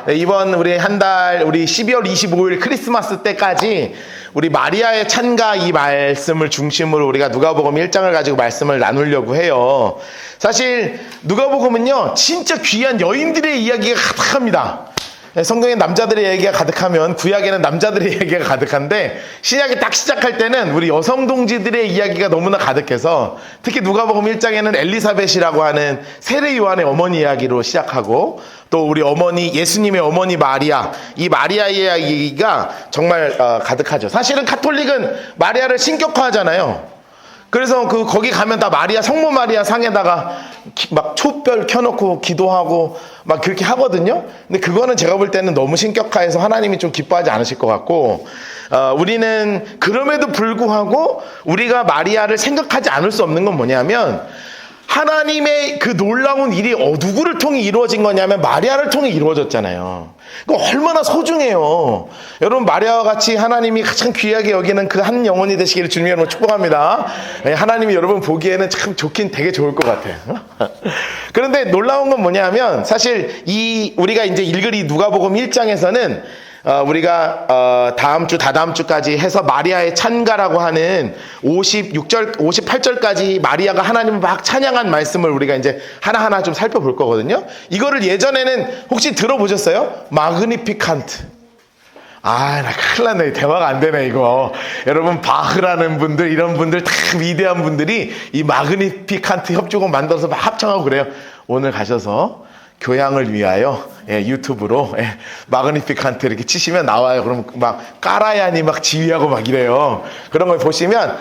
네, 이번 우리 한 달, 우리 12월 25일 크리스마스 때까지 우리 마리아의 찬가 이 말씀을 중심으로 우리가 누가복음 1장을 가지고 말씀을 나누려고 해요. 사실 누가복음은요, 진짜 귀한 여인들의 이야기가 가득합니다. 성경에 남자들의 얘기가 가득하면 구약에는 남자들의 얘기가 가득한데 신약이 딱 시작할 때는 우리 여성 동지들의 이야기가 너무나 가득해서 특히 누가복음 1장에는 엘리사벳이라고 하는 세례 요한의 어머니 이야기로 시작하고 또 우리 어머니 예수님의 어머니 마리아, 이 마리아의 이야기가 정말 가득하죠. 사실은 카톨릭은 마리아를 신격화하잖아요. 그래서 거기 가면 다 마리아, 성모 마리아 상에다가 막 촛별 켜놓고 기도하고 막 그렇게 하거든요. 근데 그거는 제가 볼 때는 너무 신격화해서 하나님이 좀 기뻐하지 않으실 것 같고, 우리는 그럼에도 불구하고 우리가 마리아를 생각하지 않을 수 없는 건 뭐냐면, 하나님의 그 놀라운 일이 누구를 통해 이루어진 거냐면 마리아를 통해 이루어졌잖아요. 그거 얼마나 소중해요. 여러분, 마리아와 같이 하나님이 가장 귀하게 여기는 그 한 영혼이 되시기를 주님의 이름으로 축복합니다. 하나님이 여러분 보기에는 참 좋긴 되게 좋을 것 같아요. 그런데 놀라운 건 뭐냐면 사실 우리가 이제 읽을 이 누가복음 1장에서는 우리가 다음 주 다다음 주까지 해서 마리아의 찬가라고 하는 56절 58절까지 마리아가 하나님을 막 찬양한 말씀을 우리가 이제 하나하나 좀 살펴볼 거거든요. 이거를 예전에는 혹시 들어보셨어요? 마그니피칸트. 나 큰일 났네. 대화가 안 되네, 이거. 여러분, 바흐라는 분들, 이런 분들, 다 위대한 분들이 이 마그니피칸트 협주곡 만들어서 막 합창하고 그래요. 오늘 가셔서 교양을 위하여 유튜브로 마그니피칸트 이렇게 치시면 나와요. 그럼 막 까라얀이 막 지휘하고 막 이래요. 그런 걸 보시면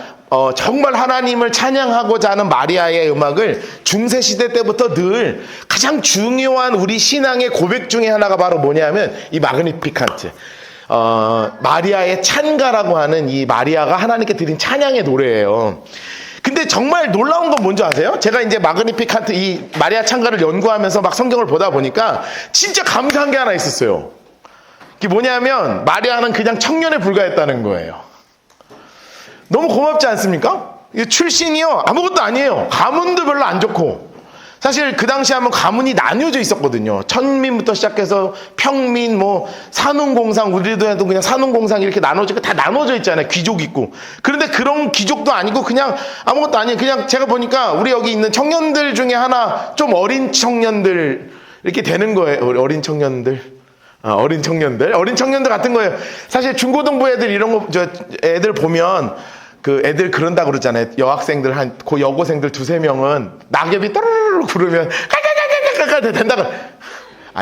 정말 하나님을 찬양하고자 하는 마리아의 음악을 중세시대 때부터 늘 가장 중요한 우리 신앙의 고백 중에 하나가 바로 뭐냐면 이 마그니피칸트. 마리아의 찬가라고 하는 이 마리아가 하나님께 드린 찬양의 노래예요. 근데 정말 놀라운 건 뭔지 아세요? 제가 이제 마그니피칸트 이 마리아 찬가를 연구하면서 막 성경을 보다 보니까 진짜 감사한 게 하나 있었어요. 그게 뭐냐면 마리아는 그냥 청년에 불과했다는 거예요. 너무 고맙지 않습니까? 출신이요 아무것도 아니에요. 가문도 별로 안 좋고, 사실 그 당시 하면 가문이 나뉘어져 있었거든요. 천민부터 시작해서 평민, 산웅공상, 우리도 해도 그냥 산웅공상 이렇게 다 나눠져 있잖아요. 귀족 있고. 그런데 그런 귀족도 아니고 그냥 아무것도 아니에요. 그냥 제가 보니까 우리 여기 있는 청년들 중에 하나 좀 어린 청년들 이렇게 되는 거예요. 어린 청년들 같은 거예요. 사실 중고등부 애들 이런 거, 애들 보면 애들 그런다고 그러잖아요. 여학생들 여고생들 2-3명은 낙엽이 따르르르 부르면 깔깔깔깔깔 된다고.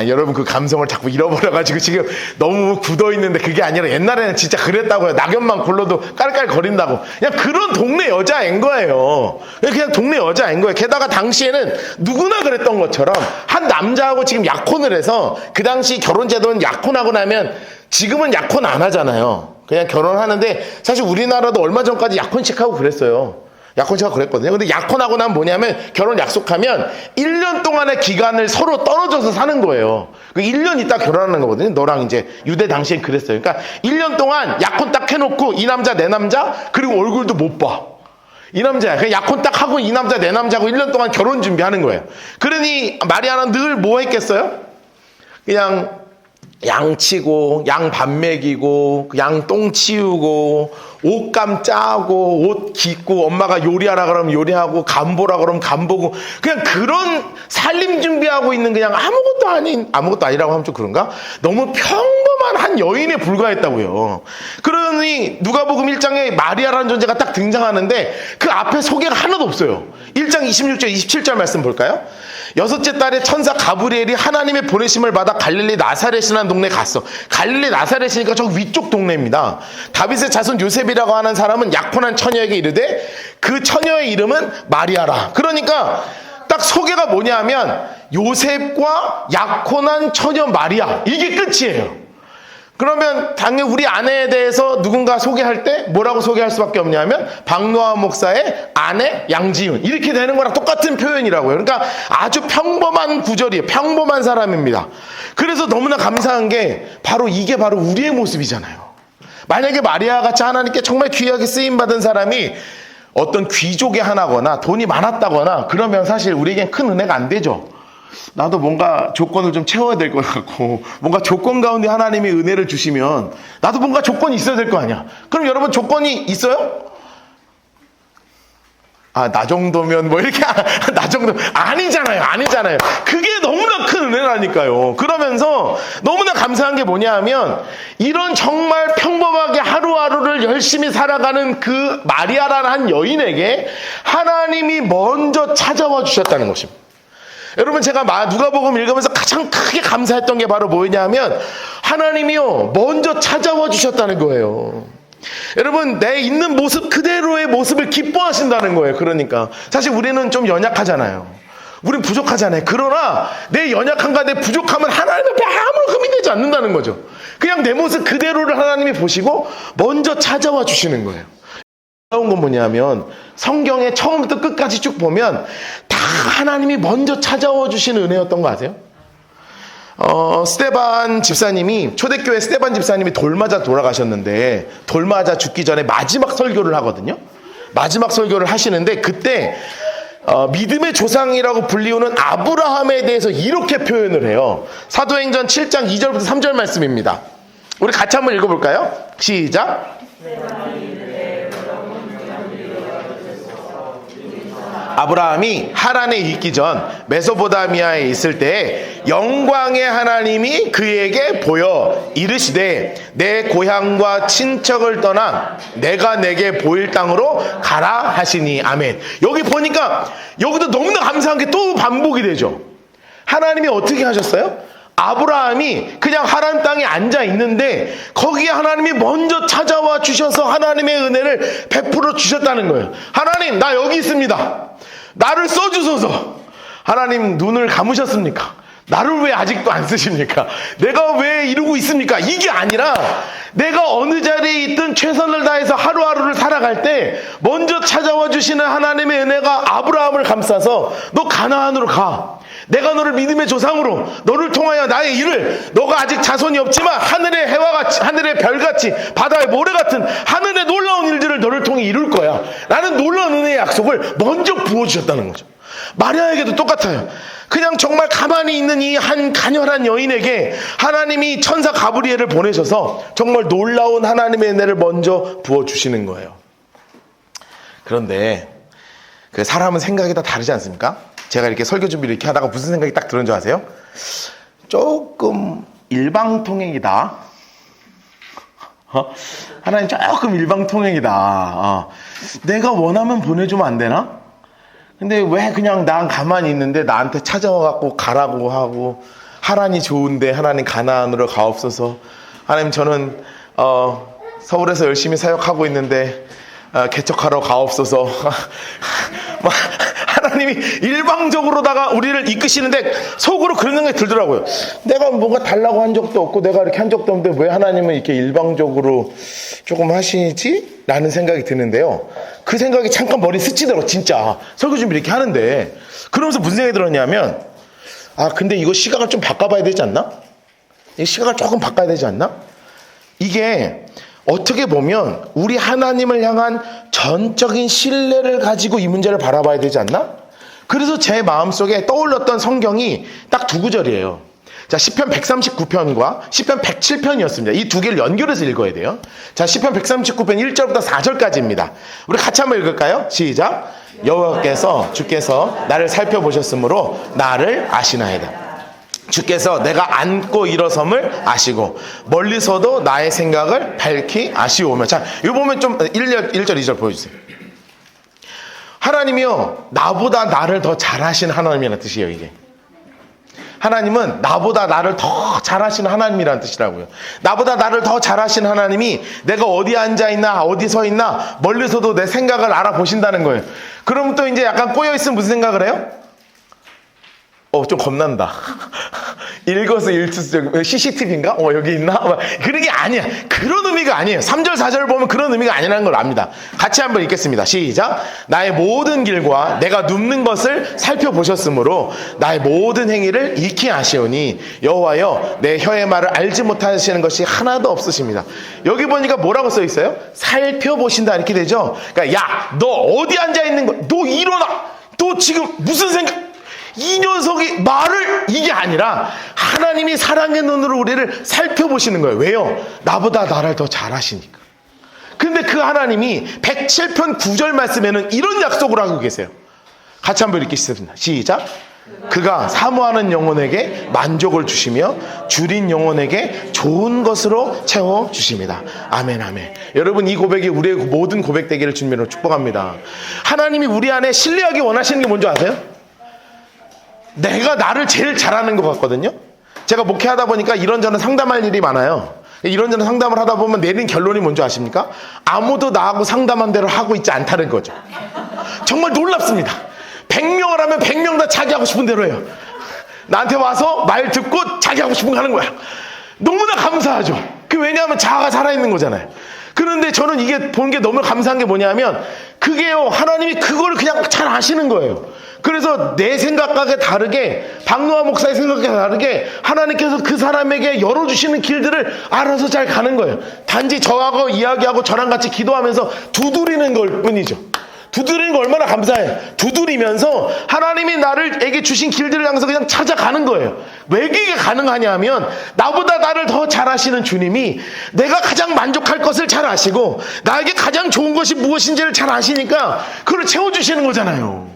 여러분 그 감성을 자꾸 잃어버려가지고 지금 너무 굳어있는데 그게 아니라 옛날에는 진짜 그랬다고요. 낙엽만 굴러도 깔깔거린다고. 그냥 그런 동네 여자애인 거예요. 그냥 동네 여자애인 거예요. 게다가 당시에는 누구나 그랬던 것처럼 한 남자하고 지금 약혼을 해서, 그 당시 결혼제도는 약혼하고 나면, 지금은 약혼 안 하잖아요. 그냥 결혼하는데 사실 우리나라도 얼마 전까지 약혼식하고 그랬어요. 약혼식하고 그랬거든요. 근데 약혼하고 나면 뭐냐면 결혼 약속하면 1년 동안의 기간을 서로 떨어져서 사는 거예요. 1년 있다 결혼하는 거거든요. 너랑 이제 유대 당시엔 그랬어요. 그러니까 1년 동안 약혼 딱 해놓고 이 남자 내 남자 그리고 얼굴도 못 봐. 이 남자야. 그냥 약혼 딱 하고 이 남자 내 남자고 1년 동안 결혼 준비하는 거예요. 그러니 마리아는 늘 뭐 했겠어요? 그냥 양 치고, 양 밥 먹이고, 양 똥 치우고, 옷감 짜고, 옷 깃고, 엄마가 요리하라 그러면 요리하고, 간 보라 그러면 간 보고, 그냥 그런 살림 준비하고 있는 그냥 아무것도 아니라고 하면 좀 그런가? 너무 평범한 한 여인에 불과했다고요. 그러니 누가복음 1장에 마리아라는 존재가 딱 등장하는데 그 앞에 소개가 하나도 없어요. 1장 26절, 27절 말씀 볼까요? 6째 달에 천사 가브리엘이 하나님의 보내심을 받아 갈릴리 나사렛이라는 동네에 갔어. 갈릴리 나사렛이니까 저 위쪽 동네입니다. 다윗의 자손 요셉이라고 하는 사람은 약혼한 처녀에게 이르되 그 처녀의 이름은 마리아라. 그러니까 딱 소개가 뭐냐면 요셉과 약혼한 처녀 마리아, 이게 끝이에요. 그러면 당연히 우리 아내에 대해서 누군가 소개할 때 뭐라고 소개할 수밖에 없냐면 박노하 목사의 아내 양지윤, 이렇게 되는 거랑 똑같은 표현이라고요. 그러니까 아주 평범한 구절이에요. 평범한 사람입니다. 그래서 너무나 감사한 게 이게 바로 우리의 모습이잖아요. 만약에 마리아 같이 하나님께 정말 귀하게 쓰임받은 사람이 어떤 귀족의 하나거나 돈이 많았다거나 그러면 사실 우리에겐 큰 은혜가 안 되죠. 나도 뭔가 조건을 좀 채워야 될 것 같고, 뭔가 조건 가운데 하나님이 은혜를 주시면 나도 뭔가 조건이 있어야 될 거 아니야. 그럼 여러분 조건이 있어요? 나 정도면 뭐 이렇게 나 정도 아니잖아요. 그게 너무나 큰 은혜라니까요. 그러면서 너무나 감사한 게 뭐냐 하면, 이런 정말 평범하게 하루하루를 열심히 살아가는 그 마리아라는 한 여인에게 하나님이 먼저 찾아와 주셨다는 것입니다. 여러분, 제가 누가복음 읽으면서 가장 크게 감사했던 게 바로 뭐냐면, 하나님이요 먼저 찾아와 주셨다는 거예요. 여러분, 내 있는 모습 그대로의 모습을 기뻐하신다는 거예요. 그러니까 사실 우리는 좀 연약하잖아요. 우린 부족하잖아요. 그러나 내 연약함과 내 부족함은 하나님 앞에 아무런 흠이 되지 않는다는 거죠. 그냥 내 모습 그대로를 하나님이 보시고 먼저 찾아와 주시는 거예요. 놀라운 건 뭐냐면, 성경의 처음부터 끝까지 쭉 보면 다 하나님이 먼저 찾아와 주시는 은혜였던 거 아세요? 스테반 집사님이, 초대교회 스테반 집사님이 돌맞아 돌아가셨는데, 돌맞아 죽기 전에 마지막 설교를 하거든요. 마지막 설교를 하시는데, 그때 믿음의 조상이라고 불리우는 아브라함에 대해서 이렇게 표현을 해요. 사도행전 7장 2절부터 3절 말씀입니다. 우리 같이 한번 읽어볼까요? 시작. 아브라함이 하란에 있기 전 메소포타미아에 있을 때에 영광의 하나님이 그에게 보여 이르시되, 내 고향과 친척을 떠나 내가 내게 보일 땅으로 가라 하시니. 아멘. 여기 보니까 여기도 너무나 감사한 게 또 반복이 되죠. 하나님이 어떻게 하셨어요? 아브라함이 그냥 하란 땅에 앉아 있는데 거기에 하나님이 먼저 찾아와 주셔서 하나님의 은혜를 베풀어 주셨다는 거예요. 하나님, 나 여기 있습니다. 나를 써주소서. 하나님 눈을 감으셨습니까? 나를 왜 아직도 안 쓰십니까? 내가 왜 이러고 있습니까? 이게 아니라, 내가 어느 자리에 있든 최선을 다해서 하루하루를 살아갈 때 먼저 찾아와 주시는 하나님의 은혜가 아브라함을 감싸서, 너 가나안으로 가. 내가 너를 믿음의 조상으로, 너를 통하여 나의 일을, 너가 아직 자손이 없지만 하늘의 해와 같이, 하늘의 별같이, 바다의 모래 같은 하늘의 놀라운 일들을 너를 통해 이룰 거야 라는 놀라운 은혜의 약속을 먼저 부어주셨다는 거죠. 마리아에게도 똑같아요. 그냥 정말 가만히 있는 이 한 가녀한 여인에게 하나님이 천사 가브리엘을 보내셔서 정말 놀라운 하나님의 은혜를 먼저 부어주시는 거예요. 그런데 그 사람은 생각이 다 다르지 않습니까? 제가 이렇게 설교 준비를 이렇게 하다가 무슨 생각이 딱 들은 줄 아세요? 조금 일방통행이다. 하나님 조금 일방통행이다. 내가 원하면 보내주면 안 되나? 근데 왜 그냥 난 가만히 있는데 나한테 찾아와갖고 가라고 하고, 하란이 좋은데 하나님 가나안으로 가옵소서. 하나님, 저는 서울에서 열심히 사역하고 있는데 개척하러 가옵소서. 하나님이 일방적으로다가 우리를 이끄시는데 속으로 그런 생각이 들더라고요. 내가 뭔가 달라고 한 적도 없고 내가 이렇게 한 적도 없는데 왜 하나님은 이렇게 일방적으로 조금 하시지? 라는 생각이 드는데요. 그 생각이 잠깐 머리 스치더라고. 진짜 설교 준비 이렇게 하는데, 그러면서 무슨 생각이 들었냐면, 근데 이거 시각을 좀 바꿔봐야 되지 않나? 이 시각을 조금 바꿔야 되지 않나? 이게 어떻게 보면 우리 하나님을 향한 전적인 신뢰를 가지고 이 문제를 바라봐야 되지 않나? 그래서 제 마음속에 떠올랐던 성경이 딱 두 구절이에요. 자, 시편 139편과 시편 107편이었습니다. 이 두 개를 연결해서 읽어야 돼요. 자, 시편 139편 1절부터 4절까지입니다. 우리 같이 한번 읽을까요? 시작. 여호와께서 주께서 나를 살펴보셨으므로 나를 아시나이다. 주께서 내가 앉고 일어섬을 아시고 멀리서도 나의 생각을 밝히 아시오며. 자, 이거 보면 좀 1절 2절 보여주세요. 하나님이요, 나보다 나를 더 잘하시는 하나님이라는 뜻이에요. 이게 하나님은 나보다 나를 더 잘하시는 하나님이라는 뜻이라고요. 나보다 나를 더 잘하시는 하나님이 내가 어디 앉아있나 어디 서있나 멀리서도 내 생각을 알아보신다는 거예요. 그러면 또 이제 약간 꼬여있으면 무슨 생각을 해요? 좀 겁난다. 일거수일투족 CCTV인가? 여기 있나? 그런 게 아니야. 그런 의미가 아니에요. 3절 4절 보면 그런 의미가 아니라는 걸 압니다. 같이 한번 읽겠습니다. 시작. 나의 모든 길과 내가 눕는 것을 살펴보셨으므로 나의 모든 행위를 익히 아시오니 여호와여, 내 혀의 말을 알지 못하시는 것이 하나도 없으십니다. 여기 보니까 뭐라고 써 있어요? 살펴보신다 이렇게 되죠. 그러니까 야, 너 어디 앉아 있는 거야? 너 일어나. 너 지금 무슨 생각? 이 녀석이 말을 이게 아니라 하나님이 사랑의 눈으로 우리를 살펴보시는 거예요. 왜요? 나보다 나를 더 잘하시니까. 근데 그 하나님이 107편 9절 말씀에는 이런 약속을 하고 계세요. 같이 한번 읽겠습니다. 시작. 그가 사모하는 영혼에게 만족을 주시며 줄인 영혼에게 좋은 것으로 채워주십니다. 아멘 아멘. 여러분, 이 고백이 우리의 모든 고백 되기를 주님으로 축복합니다. 하나님이 우리 안에 신뢰하기 원하시는 게 뭔지 아세요? 내가 나를 제일 잘하는 것 같거든요. 제가 목회하다 보니까 이런저런 상담할 일이 많아요. 이런저런 상담을 하다 보면 내린 결론이 뭔지 아십니까? 아무도 나하고 상담한 대로 하고 있지 않다는 거죠. 정말 놀랍습니다. 100명을 하면 100명 다 자기 하고 싶은 대로 해요. 나한테 와서 말 듣고 자기 하고 싶은 거 하는 거야. 너무나 감사하죠. 왜냐하면 자아가 살아있는 거잖아요. 그런데 저는 이게 본 게 너무 감사한 게 뭐냐면, 그게요, 하나님이 그걸 그냥 잘 아시는 거예요. 그래서 내 생각과 다르게, 박노아 목사의 생각과 다르게 하나님께서 그 사람에게 열어주시는 길들을 알아서 잘 가는 거예요. 단지 저하고 이야기하고 저랑 같이 기도하면서 두드리는 걸 뿐이죠. 두드리는 거 얼마나 감사해. 두드리면서 하나님이 나에게 주신 길들을 향해서 그냥 찾아가는 거예요. 왜 이게 가능하냐 하면, 나보다 나를 더 잘 아시는 주님이 내가 가장 만족할 것을 잘 아시고 나에게 가장 좋은 것이 무엇인지를 잘 아시니까 그걸 채워주시는 거잖아요.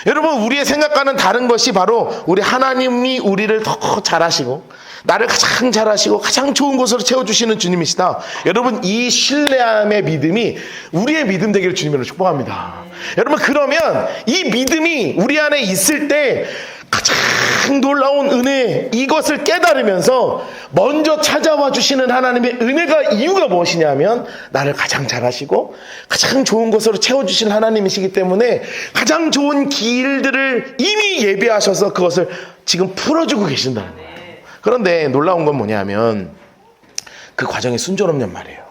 여러분, 우리의 생각과는 다른 것이 바로 우리 하나님이 우리를 더 잘 아시고 나를 가장 잘 아시고 가장 좋은 곳으로 채워주시는 주님이시다. 여러분, 이 신뢰함의 믿음이 우리의 믿음 되기를 주님으로 축복합니다. 여러분, 그러면 이 믿음이 우리 안에 있을 때 가장 놀라운 은혜, 이것을 깨달으면서 먼저 찾아와 주시는 하나님의 은혜가, 이유가 무엇이냐면 나를 가장 잘 아시고 가장 좋은 곳으로 채워주신 하나님이시기 때문에 가장 좋은 길들을 이미 예비하셔서 그것을 지금 풀어주고 계신다는 거예요. 그런데 놀라운 건 뭐냐면 그 과정이 순조롭냔 말이에요.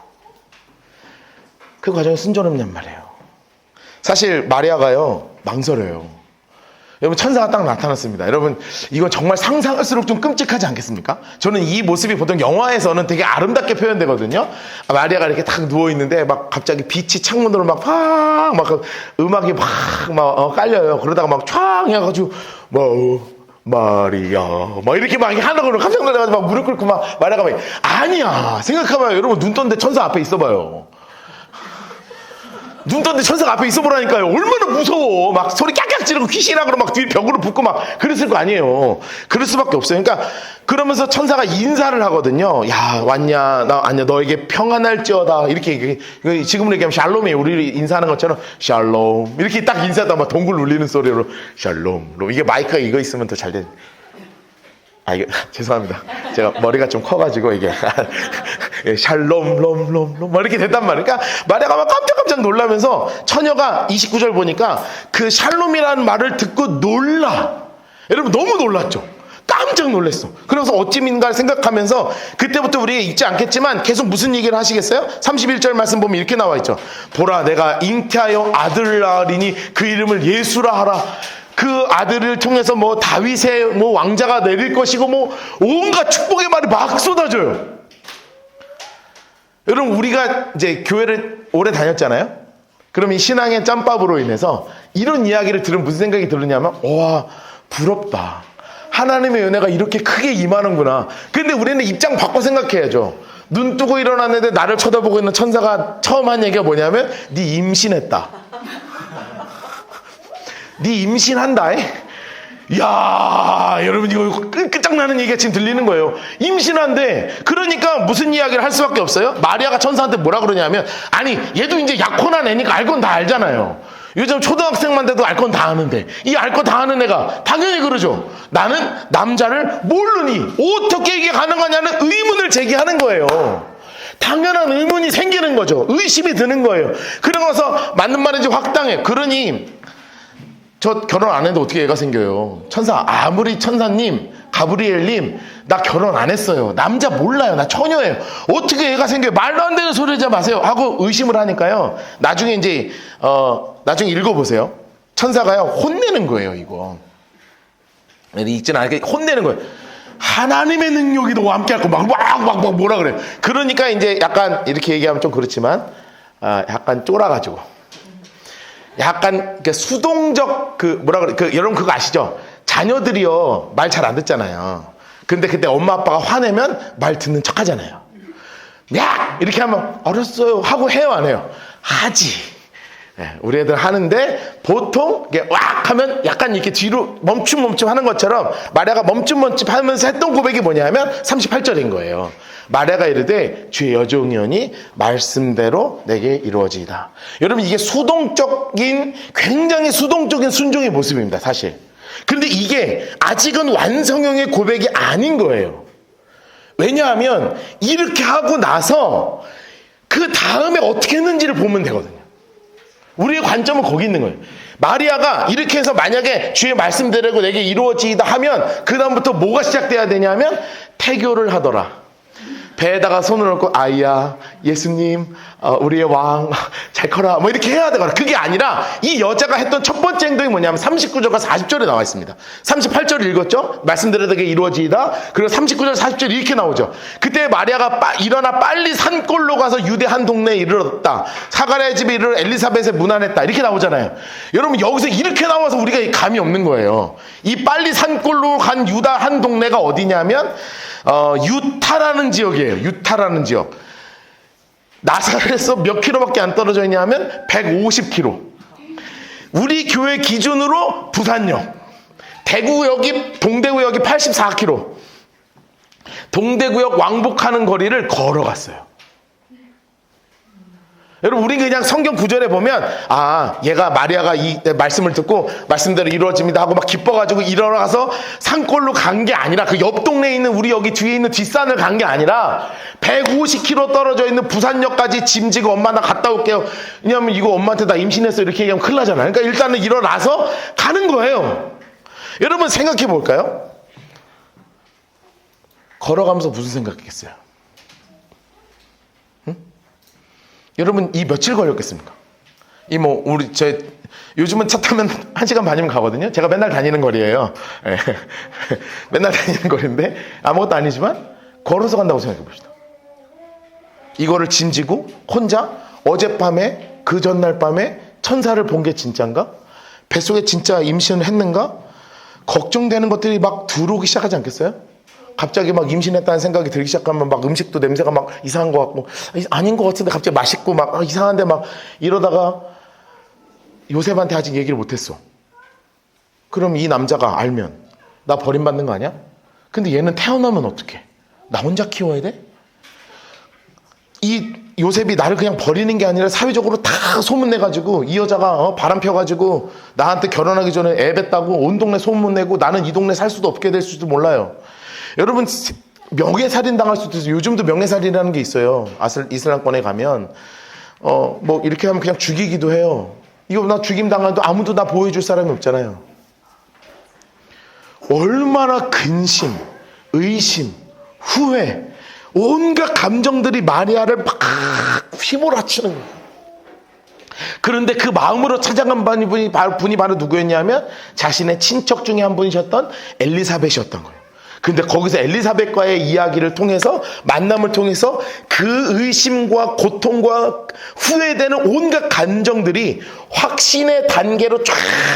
그 과정이 순조롭냔 말이에요. 사실 마리아가요, 망설여요. 여러분, 천사가 딱 나타났습니다. 여러분, 이건 정말 상상할수록 좀 끔찍하지 않겠습니까? 저는 이 모습이 보통 영화에서는 되게 아름답게 표현되거든요. 마리아가 이렇게 딱 누워있는데 막 갑자기 빛이 창문으로 막 음악이 막 깔려요. 그러다가 막 촥 해가지고 마리아 막 이렇게 막 하는 깜짝 놀라가지고 막 무릎 꿇고 막 마리아가 막, 아니야. 생각해봐요. 여러분, 눈 떴는데 천사 앞에 있어봐요. 눈 떴는데 천사가 앞에 있어보라니까요. 얼마나 무서워. 막 소리 깍깍 지르고 귀신이라 그러고 막 뒤에 벽으로 붙고 막 그랬을 거 아니에요. 그럴 수밖에 없어요. 그러니까 그러면서 천사가 인사를 하거든요. 야, 왔냐? 아니야, 너에게 평안할지어다. 이렇게 지금으로 얘기하면 샬롬이에요. 우리 인사하는 것처럼 샬롬 이렇게 딱 인사하다 막 동굴 울리는 소리로 샬롬. 이게 마이크가 이거 있으면 더 잘 돼. 이게 죄송합니다. 제가 머리가 좀 커가지고 이게 샬롬 롬 막 이렇게 됐단 말이에요. 그러니까 마리아가 막 깜짝 놀라면서 처녀가 29절 보니까 그 샬롬이라는 말을 듣고 놀라. 여러분, 너무 놀랐죠. 깜짝 놀랐어. 그래서 어찌민가 생각하면서 그때부터 우리가 잊지 않겠지만 계속 무슨 얘기를 하시겠어요? 31절 말씀 보면 이렇게 나와 있죠. 보라, 내가 잉태하여 아들을 낳으리니 그 이름을 예수라 하라. 그 아들을 통해서 다윗의 왕자가 내릴 것이고 온갖 축복의 말이 막 쏟아져요. 여러분, 우리가 이제 교회를 오래 다녔잖아요. 그럼 이 신앙의 짬밥으로 인해서 이런 이야기를 들으면 무슨 생각이 들느냐면, 와, 부럽다. 하나님의 은혜가 이렇게 크게 임하는구나. 근데 우리는 입장 바꿔 생각해야죠. 눈 뜨고 일어났는데 나를 쳐다보고 있는 천사가 처음 한 얘기가 뭐냐면, 네 임신했다. 네 임신한다. 이야, 여러분, 이거 끝장나는 얘기가 지금 들리는 거예요. 임신한데, 그러니까 무슨 이야기를 할 수밖에 없어요? 마리아가 천사한테 뭐라 그러냐면, 아니, 얘도 이제 약혼한 애니까 알 건 다 알잖아요. 요즘 초등학생만 돼도 알 건 다 아는데, 이 알 거 다 아는 애가 당연히 그러죠. 나는 남자를 모르니 어떻게 이게 가능하냐는 의문을 제기하는 거예요. 당연한 의문이 생기는 거죠. 의심이 드는 거예요. 그러면서 맞는 말인지 확당해. 그러니 저 결혼 안 해도 어떻게 애가 생겨요? 천사, 아무리 천사님, 가브리엘님, 나 결혼 안 했어요. 남자 몰라요. 나 처녀예요. 어떻게 애가 생겨요? 말도 안 되는 소리 하지 마세요. 하고 의심을 하니까요. 나중에 이제, 나중에 읽어보세요. 천사가요, 혼내는 거예요, 이거. 읽지는 않게 혼내는 거예요. 하나님의 능력이 너와 함께 할거 막 뭐라 그래요. 그러니까 이제 약간 이렇게 얘기하면 좀 그렇지만, 약간 쫄아가지고. 약간 수동적 여러분 그거 아시죠? 자녀들이요 말 잘 안 듣잖아요. 근데 그때 엄마 아빠가 화내면 말 듣는 척 하잖아요. 야! 이렇게 하면 알았어요 하고 해요 안 해요? 하지. 우리 애들 하는데 보통 이게 왁 하면 약간 이렇게 뒤로 멈춤 하는 것처럼 마리아가 멈춤 하면서 했던 고백이 뭐냐면 38절인 거예요. 마리아가 이르되 주의 여종이오니 말씀대로 내게 이루어지이다. 여러분 이게 굉장히 수동적인 순종의 모습입니다 사실. 그런데 이게 아직은 완성형의 고백이 아닌 거예요. 왜냐하면 이렇게 하고 나서 그 다음에 어떻게 했는지를 보면 되거든요. 우리의 관점은 거기 있는 거예요. 마리아가 이렇게 해서 만약에 주의 말씀대로 내게 이루어지이다 하면 그 다음부터 뭐가 시작돼야 되냐면 태교를 하더라. 배에다가 손을 얹고 아이야 예수님 우리의 왕 잘 커라 뭐 이렇게 해야 되거나 그게 아니라 이 여자가 했던 첫 번째 행동이 뭐냐면 39절과 40절에 나와 있습니다. 38절 읽었죠? 말씀대로 되게 이루어지이다. 그리고 39절 40절 이렇게 나오죠. 그때 마리아가 일어나 빨리 산골로 가서 유대 한 동네에 이르렀다. 사가랴의 집에 이르러 엘리사벳에 문안했다. 이렇게 나오잖아요. 여러분 여기서 이렇게 나와서 우리가 감이 없는 거예요. 이 빨리 산골로 간 유다 한 동네가 어디냐면 유타라는 지역이에요. 유타라는 지역. 나사렛에서 몇 킬로밖에 안 떨어져 있냐면 150킬로. 우리 교회 기준으로 부산역. 대구역이 동대구역이 84킬로. 동대구역 왕복하는 거리를 걸어갔어요. 여러분 우리 그냥 성경 구절에 보면 얘가 마리아가 이 말씀을 듣고 말씀대로 이루어집니다 하고 막 기뻐가지고 일어나서 산골로 간 게 아니라 그 옆 동네에 있는 우리 여기 뒤에 있는 뒷산을 간 게 아니라 150km 떨어져 있는 부산역까지 짐 지고 엄마 나 갔다 올게요. 왜냐하면 이거 엄마한테 나 임신했어 이렇게 얘기하면 큰일 나잖아요. 그러니까 일단은 일어나서 가는 거예요. 여러분 생각해 볼까요? 걸어가면서 무슨 생각했겠어요? 여러분 이 며칠 걸렸겠습니까? 요즘은 차 타면 1시간 반이면 가거든요. 제가 맨날 다니는 거리예요. 맨날 다니는 거리인데 아무것도 아니지만 걸어서 간다고 생각해 봅시다. 이거를 짐지고 혼자 어젯밤에 그 전날 밤에 천사를 본 게 진짠가? 뱃속에 진짜 임신을 했는가? 걱정되는 것들이 막 들어오기 시작하지 않겠어요? 갑자기 막 임신했다는 생각이 들기 시작하면 막 음식도 냄새가 막 이상한 것 같고 아닌 것 같은데 갑자기 맛있고 막 이상한데 막 이러다가 요셉한테 아직 얘기를 못했어. 그럼 이 남자가 알면 나 버림받는 거 아니야? 근데 얘는 태어나면 어떡해? 나 혼자 키워야 돼? 이 요셉이 나를 그냥 버리는 게 아니라 사회적으로 다 소문내가지고 이 여자가 바람 펴가지고 나한테 결혼하기 전에 애 뱉다고 온 동네 소문내고 나는 이 동네 살 수도 없게 될 수도 몰라요. 여러분 명예살인 당할 수도 있어요. 요즘도 명예살인이라는 게 있어요. 이슬람권에 가면 뭐 이렇게 하면 그냥 죽이기도 해요. 이거 나 죽임 당해도 아무도 나 보호해줄 사람이 없잖아요. 얼마나 근심, 의심, 후회, 온갖 감정들이 마리아를 막 휘몰아치는 거예요. 그런데 그 마음으로 찾아간 분이 바로 누구였냐면 자신의 친척 중에 한 분이셨던 엘리사벳이었던 거예요. 근데 거기서 엘리사벳과의 이야기를 통해서 만남을 통해서 그 의심과 고통과 후회되는 온갖 감정들이 확신의 단계로 쫙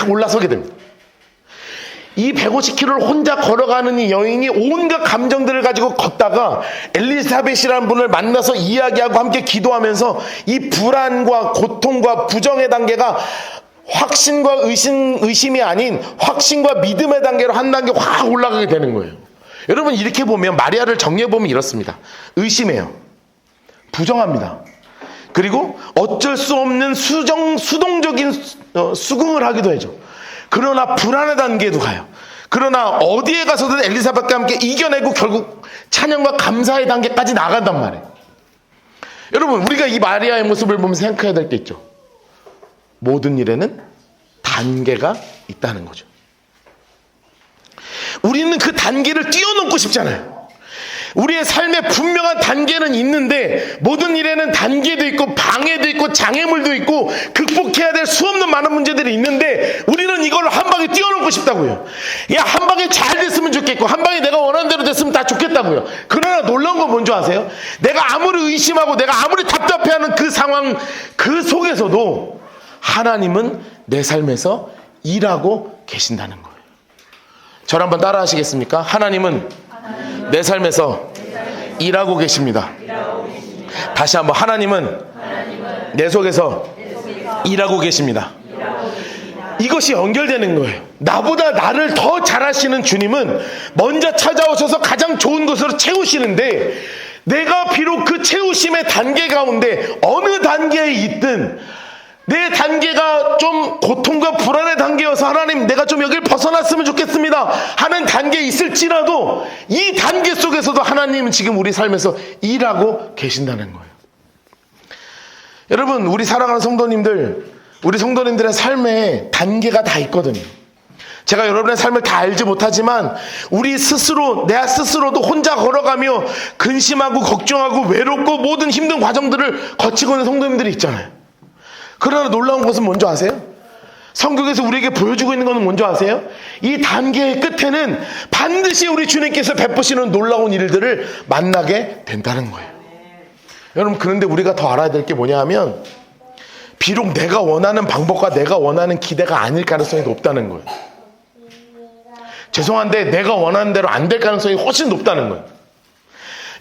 올라서게 됩니다. 이 150km를 혼자 걸어가는 이 여인이 온갖 감정들을 가지고 걷다가 엘리사벳이라는 분을 만나서 이야기하고 함께 기도하면서 이 불안과 고통과 부정의 단계가 확신과 의심이 아닌 확신과 믿음의 단계로 한 단계 확 올라가게 되는 거예요. 여러분 이렇게 보면 마리아를 정리해보면 이렇습니다. 의심해요. 부정합니다. 그리고 어쩔 수 없는 수동적인 수긍을 하기도 해죠. 그러나 불안의 단계도 가요. 그러나 어디에 가서든 엘리사벳과 함께 이겨내고 결국 찬양과 감사의 단계까지 나간단 말이에요. 여러분 우리가 이 마리아의 모습을 보면서 생각해야 될 게 있죠. 모든 일에는 단계가 있다는 거죠. 우리는 그 단계를 뛰어넘고 싶잖아요. 우리의 삶에 분명한 단계는 있는데 모든 일에는 단계도 있고 방해도 있고 장애물도 있고 극복해야 될 수없는 많은 문제들이 있는데 우리는 이걸 한 방에 뛰어넘고 싶다고요. 한 방에 잘 됐으면 좋겠고 한 방에 내가 원하는 대로 됐으면 다 좋겠다고요. 그러나 놀라운 건 뭔지 아세요? 내가 아무리 의심하고 내가 아무리 답답해하는 그 상황 그 속에서도 하나님은 내 삶에서 일하고 계신다는 거예요. 저를 한번 따라 하시겠습니까? 하나님은 내 삶에서 일하고 계십니다. 다시 한번, 하나님은 내 속에서 일하고 계십니다. 이것이 연결되는 거예요. 나보다 나를 더 잘하시는 주님은 먼저 찾아오셔서 가장 좋은 것으로 채우시는데, 내가 비록 그 채우심의 단계 가운데 어느 단계에 있든 내 단계가 좀 고통과 불안의 단계여서 하나님 내가 좀 여길 벗어났으면 좋겠습니다 하는 단계에 있을지라도, 이 단계 속에서도 하나님은 지금 우리 삶에서 일하고 계신다는 거예요. 여러분, 우리 사랑하는 성도님들, 우리 성도님들의 삶에 단계가 다 있거든요. 제가 여러분의 삶을 다 알지 못하지만 우리 스스로, 내 스스로도 혼자 걸어가며 근심하고 걱정하고 외롭고 모든 힘든 과정들을 거치고 있는 성도님들이 있잖아요. 그러나 놀라운 것은 뭔지 아세요? 성경에서 우리에게 보여주고 있는 것은 뭔지 아세요? 이 단계의 끝에는 반드시 우리 주님께서 베푸시는 놀라운 일들을 만나게 된다는 거예요. 여러분, 그런데 우리가 더 알아야 될 게 뭐냐 하면, 비록 내가 원하는 방법과 내가 원하는 기대가 아닐 가능성이 높다는 거예요. 죄송한데 내가 원하는 대로 안 될 가능성이 훨씬 높다는 거예요.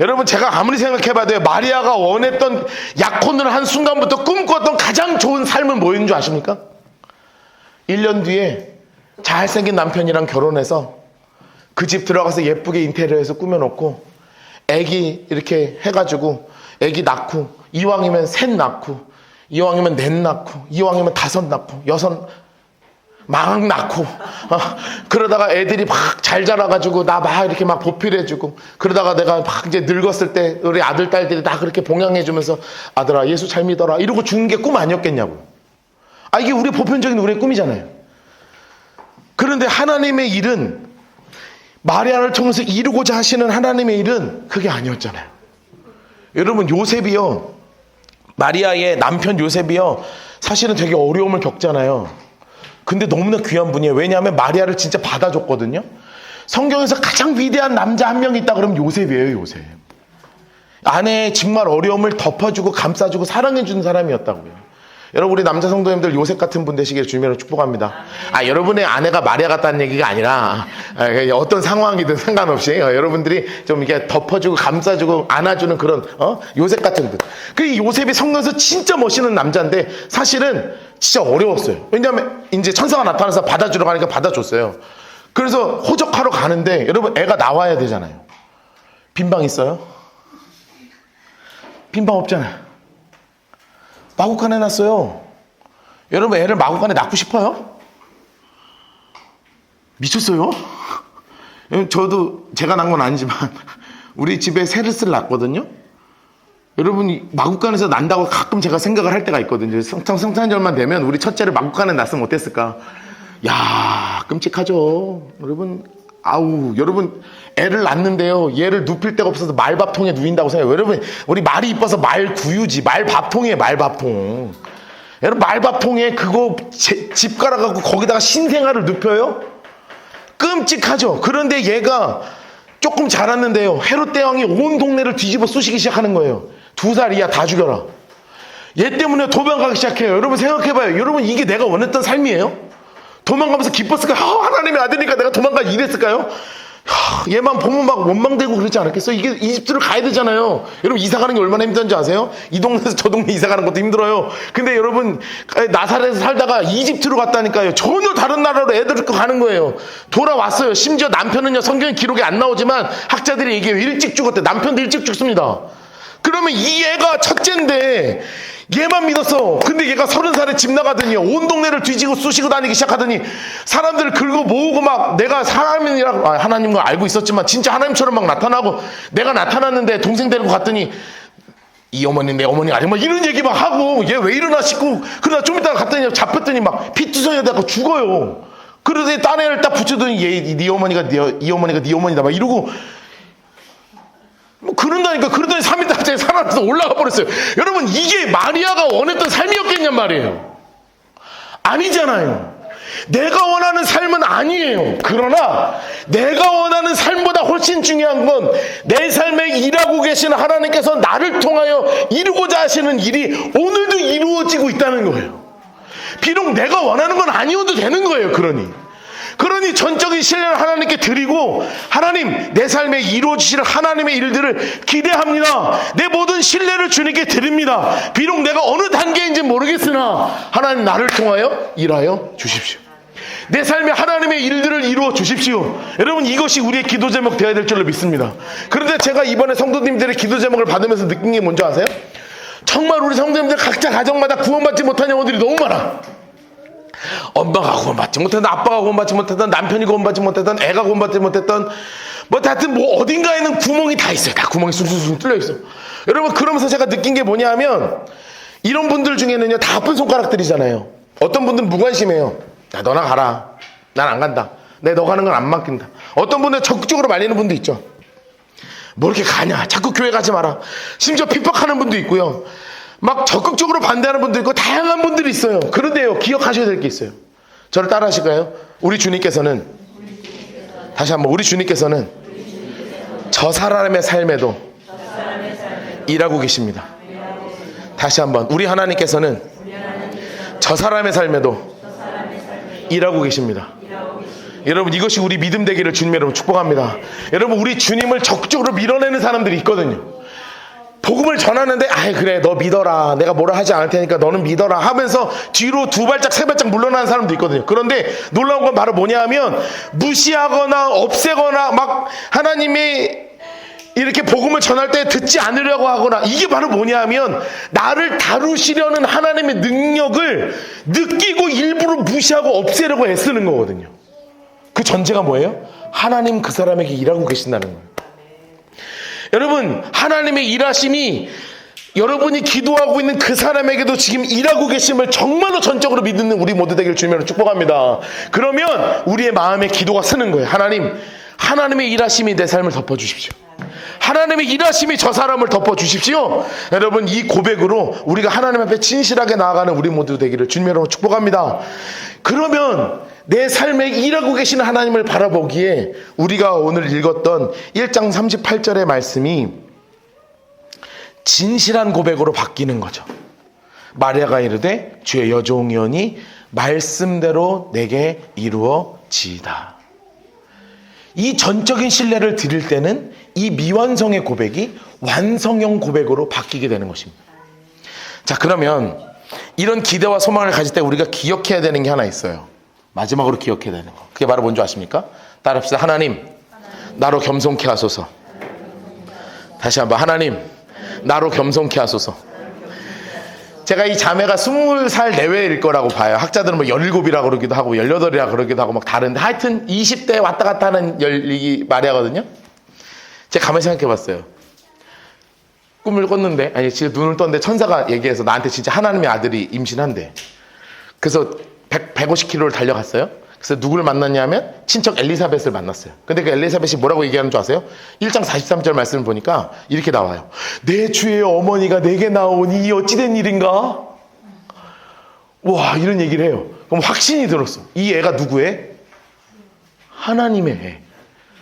여러분, 제가 아무리 생각해봐도 마리아가 원했던, 약혼을 한 순간부터 꿈꿨던 가장 좋은 삶은 뭐였는 줄 아십니까? 1년 뒤에 잘생긴 남편이랑 결혼해서 그 집 들어가서 예쁘게 인테리어해서 꾸며놓고 애기 이렇게 해가지고 애기 낳고, 이왕이면 셋 낳고, 이왕이면 넷 낳고, 이왕이면 5 낳고, 6 막 낳고, 그러다가 애들이 막 잘 자라가지고 나 막 이렇게 막 보필해주고, 그러다가 내가 막 이제 늙었을 때 우리 아들 딸들이 다 그렇게 봉양해주면서 아들아 예수 잘 믿어라 이러고 죽는 게 꿈 아니었겠냐고. 이게 우리 보편적인 우리의 꿈이잖아요. 그런데 하나님의 일은, 마리아를 통해서 이루고자 하시는 하나님의 일은 그게 아니었잖아요. 여러분, 요셉이요, 마리아의 남편 요셉이요, 사실은 되게 어려움을 겪잖아요. 근데 너무나 귀한 분이에요. 왜냐하면 마리아를 진짜 받아줬거든요. 성경에서 가장 위대한 남자 한 명 있다 그러면 요셉이에요. 요셉. 아내의 정말 어려움을 덮어주고 감싸주고 사랑해주는 사람이었다고요. 여러분, 우리 남자 성도님들 요셉 같은 분 되시기를 주님으로 축복합니다. 여러분의 아내가 마리아 같다는 얘기가 아니라, 어떤 상황이든 상관없이 여러분들이 좀 이렇게 덮어주고 감싸주고 안아주는 그런 요셉 같은 분. 그 요셉이 성경에서 진짜 멋있는 남자인데 사실은 진짜 어려웠어요. 왜냐하면 이제 천사가 나타나서 받아주러 가니까 받아줬어요. 그래서 호적하러 가는데, 여러분, 애가 나와야 되잖아요. 빈방 있어요? 빈방 없잖아요. 마구간에 놨어요. 여러분, 애를 마구간에 낳고 싶어요? 미쳤어요? 저도 제가 낳은 건 아니지만 우리 집에 세르스를 낳았거든요. 여러분, 마구간에서 난다고 가끔 제가 생각을 할 때가 있거든요. 성탄절만 되면 우리 첫째를 마구간에 낳았으면 어땠을까? 야, 끔찍하죠. 여러분, 여러분, 애를 낳는데요, 얘를 눕힐 데가 없어서 말밥통에 누인다고 생각해요. 여러분, 우리 말이 이뻐서 말구유지, 말밥통이에요. 말밥통. 여러분, 말밥통에 그거 집 깔아갖고 거기다가 신생아를 눕혀요? 끔찍하죠. 그런데 얘가 조금 자랐는데요, 헤롯 대왕이 온 동네를 뒤집어 쑤시기 시작하는 거예요. 2살이야, 다 죽여라. 얘 때문에 도망가기 시작해요. 여러분, 생각해봐요. 여러분, 이게 내가 원했던 삶이에요? 도망가면서 기뻤을까요? 하나님의 아들이니까 내가 도망가 이랬을까요? 얘만 보면 막 원망되고 그러지 않았겠어요? 이게 이집트를 가야 되잖아요. 여러분, 이사 가는 게 얼마나 힘든지 아세요? 이 동네에서 저 동네 이사 가는 것도 힘들어요. 근데 여러분, 나사렛에서 살다가 이집트로 갔다니까요. 전혀 다른 나라로 애들 데리고 가는 거예요. 돌아왔어요. 심지어 남편은요, 성경 기록에 안 나오지만 학자들이 얘기해요. 일찍 죽었대. 남편도 일찍 죽습니다. 그러면 이 애가 첫째인데 얘만 믿었어. 근데 얘가 30살에 집 나가더니 온 동네를 뒤지고 쑤시고 다니기 시작하더니 사람들을 긁어 모으고 막 내가 사람이라고, 하나님 걸 알고 있었지만 진짜 하나님처럼 막 나타나고, 내가 나타났는데 동생 데리고 갔더니 이 어머니 내 어머니 아니야 막 이런 얘기 막 하고, 얘 왜 이러나 싶고, 그러다 좀 이따가 갔더니 잡혔더니 막 피투성이다가 죽어요. 그러더니 딴 애를 딱 붙여더니 얘 네 어머니가 이 어머니가 네 어머니다 막 이러고 뭐 그런다니까. 그러더니 3일 갑자기 살아나서 올라가 버렸어요. 여러분, 이게 마리아가 원했던 삶이었겠냔 말이에요. 아니잖아요. 내가 원하는 삶은 아니에요. 그러나 내가 원하는 삶보다 훨씬 중요한 건 내 삶에 일하고 계시는 하나님께서 나를 통하여 이루고자 하시는 일이 오늘도 이루어지고 있다는 거예요. 비록 내가 원하는 건 아니어도 되는 거예요. 그러니 그러니 전적인 신뢰를 하나님께 드리고 하나님 내 삶에 이루어지실 하나님의 일들을 기대합니다. 내 모든 신뢰를 주님께 드립니다. 비록 내가 어느 단계인지 모르겠으나 하나님 나를 통하여 일하여 주십시오. 내 삶에 하나님의 일들을 이루어 주십시오. 여러분 이것이 우리의 기도 제목 되어야 될 줄로 믿습니다. 그런데 제가 이번에 성도님들의 기도 제목을 받으면서 느낀 게 뭔지 아세요? 정말 우리 성도님들 각자 가정마다 구원받지 못한 영혼들이 너무 많아. 엄마가 구원받지 못했던, 아빠가 구원받지 못했던, 남편이 구원받지 못했던, 애가 구원받지 못했던, 뭐 하여튼 뭐 어딘가에는 구멍이 다 있어요. 다 구멍이 숭숭숭 뚫려 있어. 여러분 그러면서 제가 느낀 게 뭐냐면 이런 분들 중에는요 다 아픈 손가락들이잖아요. 어떤 분들은 무관심해요. 야 너나 가라. 난 안 간다. 내 너 가는 건 안 맡긴다. 어떤 분들은 적극적으로 말리는 분도 있죠. 뭐 이렇게 가냐. 자꾸 교회 가지 마라. 심지어 핍박하는 분도 있고요. 막 적극적으로 반대하는 분도 있고 다양한 분들이 있어요. 그런데요 기억하셔야 될 게 있어요. 저를 따라 하실까요? 우리 주님께서는 다시 한번 우리 주님께서는 저 사람의 삶에도 일하고 계십니다. 다시 한번 우리 하나님께서는 저 사람의 삶에도 일하고 계십니다. 여러분 이것이 우리 믿음 되기를 주님 여러분 축복합니다. 여러분 우리 주님을 적극적으로 밀어내는 사람들이 있거든요. 복음을 전하는데 아이 그래 너 믿어라 내가 뭐라 하지 않을 테니까 너는 믿어라 하면서 뒤로 두 발짝 세 발짝 물러나는 사람도 있거든요. 그런데 놀라운 건 바로 뭐냐 하면 무시하거나 없애거나 막 하나님이 이렇게 복음을 전할 때 듣지 않으려고 하거나 이게 바로 뭐냐 하면 나를 다루시려는 하나님의 능력을 느끼고 일부러 무시하고 없애려고 애쓰는 거거든요. 그 전제가 뭐예요? 하나님 그 사람에게 일하고 계신다는 거예요. 여러분 하나님의 일하심이 여러분이 기도하고 있는 그 사람에게도 지금 일하고 계심을 정말로 전적으로 믿는 우리 모두 되기를 주님으로 축복합니다. 그러면 우리의 마음에 기도가 서는 거예요. 하나님의 일하심이 내 삶을 덮어주십시오. 하나님의 일하심이 저 사람을 덮어주십시오. 여러분 이 고백으로 우리가 하나님 앞에 진실하게 나아가는 우리 모두 되기를 주님으로 축복합니다. 그러면 내 삶에 일하고 계시는 하나님을 바라보기에 우리가 오늘 읽었던 1장 38절의 말씀이 진실한 고백으로 바뀌는 거죠. 마리아가 이르되 주의 여종이오니 말씀대로 내게 이루어지이다. 이 전적인 신뢰를 드릴 때는 이 미완성의 고백이 완성형 고백으로 바뀌게 되는 것입니다. 자 그러면 이런 기대와 소망을 가질 때 우리가 기억해야 되는 게 하나 있어요. 마지막으로 기억해야 되는 거. 그게 바로 뭔지 아십니까? 따라합시다. 하나님, 나로 겸손케 하소서. 다시 한번 하나님, 나로 겸손케 하소서. 제가 이 자매가 20살 내외일 거라고 봐요. 학자들은 뭐 17이라고 그러기도 하고 18이라고 그러기도 하고 막 다른데 하여튼 20대 왔다 갔다 하는 이 말이거든요. 제가 가만히 생각해 봤어요. 꿈을 꿨는데 아니 지금 눈을 떴는데 천사가 얘기해서 나한테 진짜 하나님의 아들이 임신한대. 그래서 150km를 달려갔어요. 그래서 누구를 만났냐면 친척 엘리사벳을 만났어요. 근데 그 엘리사벳이 뭐라고 얘기하는 줄 아세요? 1장 43절 말씀을 보니까 이렇게 나와요. 내 주의 어머니가 내게 나오니 어찌된 일인가? 와 이런 얘기를 해요. 그럼 확신이 들었어. 이 애가 누구의? 하나님의 애.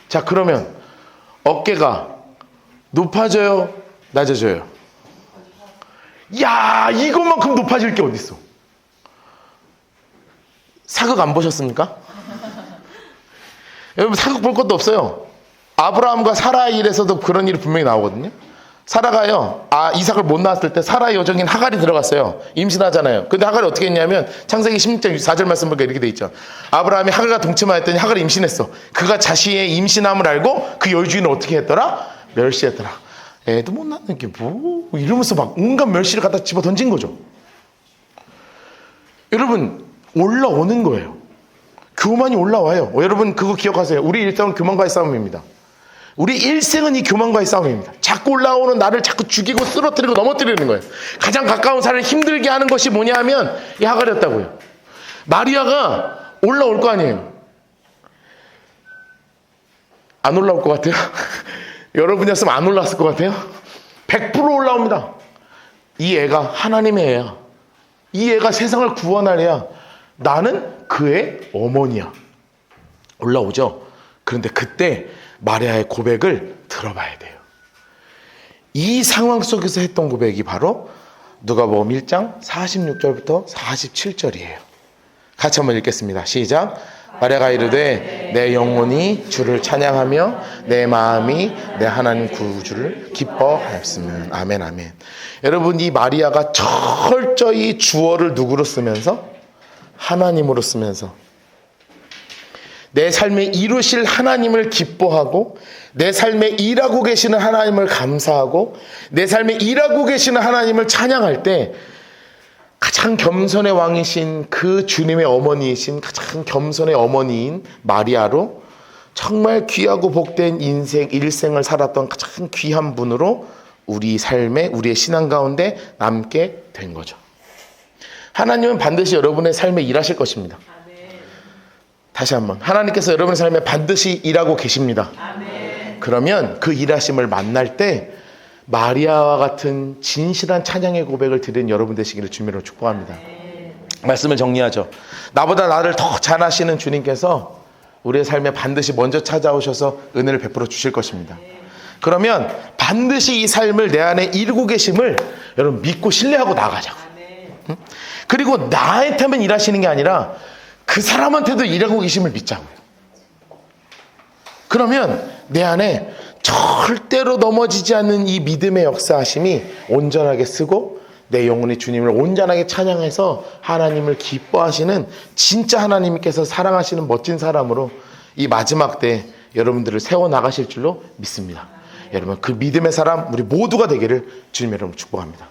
자 그러면 어깨가 높아져요? 낮아져요? 야 이것만큼 높아질 게 어딨어. 사극 안 보셨습니까? 여러분 사극 볼 것도 없어요. 아브라함과 사라의 일에서도 그런 일이 분명히 나오거든요. 사라가요 이삭을 못 낳았을 때 사라의 여종인 하갈이 들어갔어요. 임신하잖아요. 근데 하갈이 어떻게 했냐면 창세기 16장 4절 말씀 보니까 이렇게 돼 있죠. 아브라함이 하갈과 동침하였더니 하갈이 임신했어. 그가 자신의 임신함을 알고 그 여주인을 어떻게 했더라? 멸시했더라. 애도 못 낳는 게 뭐 이러면서 막 온갖 멸시를 갖다 집어 던진 거죠. 여러분 올라오는 거예요. 교만이 올라와요. 여러분 그거 기억하세요. 우리 일생은 교만과의 싸움입니다. 우리 일생은 이 교만과의 싸움입니다. 자꾸 올라오는 나를 자꾸 죽이고 쓰러뜨리고 넘어뜨리는 거예요. 가장 가까운 사람을 힘들게 하는 것이 뭐냐 하면 이 하갈이었다고요. 마리아가 올라올 거 아니에요. 안 올라올 것 같아요? 여러분이었으면 안 올라왔을 것 같아요? 100% 올라옵니다. 이 애가 하나님의 애야. 이 애가 세상을 구원할 애야. 나는 그의 어머니야. 올라오죠. 그런데 그때 마리아의 고백을 들어봐야 돼요. 이 상황 속에서 했던 고백이 바로 누가복음 1장 46절부터 47절이에요. 같이 한번 읽겠습니다. 시작. 마리아가 이르되 내 영혼이 주를 찬양하며 내 마음이 내 하나님 구주를 기뻐하였으면. 아멘 아멘. 여러분, 이 마리아가 철저히 주어를 누구로 쓰면서? 하나님으로 쓰면서 내 삶에 이루실 하나님을 기뻐하고, 내 삶에 일하고 계시는 하나님을 감사하고, 내 삶에 일하고 계시는 하나님을 찬양할 때 가장 겸손의 왕이신 그 주님의 어머니이신 가장 겸손의 어머니인 마리아로 정말 귀하고 복된 일생을 살았던 가장 귀한 분으로 우리 삶에, 우리의 신앙 가운데 남게 된 거죠. 하나님은 반드시 여러분의 삶에 일하실 것입니다. 다시 한번, 하나님께서 여러분의 삶에 반드시 일하고 계십니다. 그러면 그 일하심을 만날 때 마리아와 같은 진실한 찬양의 고백을 드린 여러분 되시기를 주님으로 축복합니다. 말씀을 정리하죠. 나보다 나를 더 잘하시는 주님께서 우리의 삶에 반드시 먼저 찾아오셔서 은혜를 베풀어 주실 것입니다. 그러면 반드시 이 삶을 내 안에 이루고 계심을 여러분 믿고 신뢰하고 나가자고. 그리고 나한테만 일하시는 게 아니라 그 사람한테도 일하고 계심을 믿자고요. 그러면 내 안에 절대로 넘어지지 않는 이 믿음의 역사하심이 온전하게 쓰고 내 영혼이 주님을 온전하게 찬양해서 하나님을 기뻐하시는, 진짜 하나님께서 사랑하시는 멋진 사람으로 이 마지막 때 여러분들을 세워나가실 줄로 믿습니다. 여러분, 그 믿음의 사람 우리 모두가 되기를 주님 여러분 축복합니다.